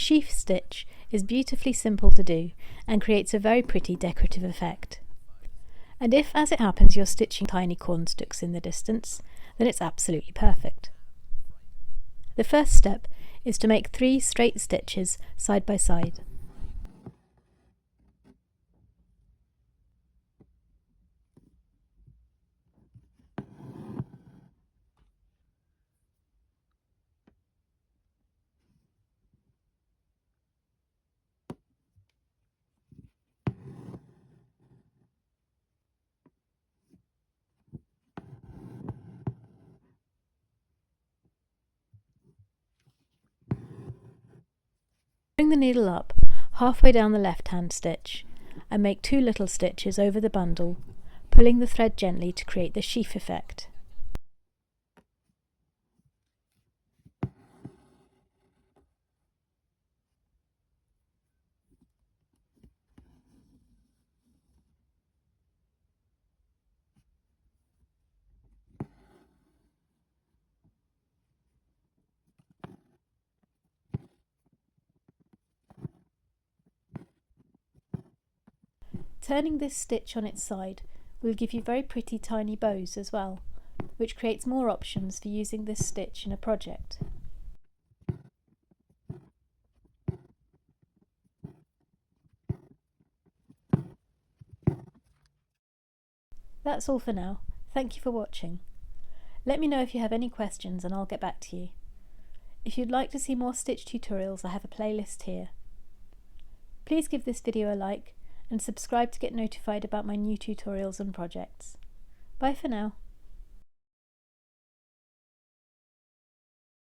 Sheaf stitch is beautifully simple to do and creates a very pretty decorative effect. And if, as it happens, you're stitching tiny corn stooks in the distance, then it's absolutely perfect. The first step is to make 3 straight stitches side by side. Bring the needle up halfway down the left-hand stitch and make 2 little stitches over the bundle, pulling the thread gently to create the sheaf effect. Turning this stitch on its side will give you very pretty tiny bows as well, which creates more options for using this stitch in a project. That's all for now. Thank you for watching. Let me know if you have any questions and I'll get back to you. If you'd like to see more stitch tutorials, I have a playlist here. Please give this video a like and subscribe to get notified about my new tutorials and projects. Bye for now.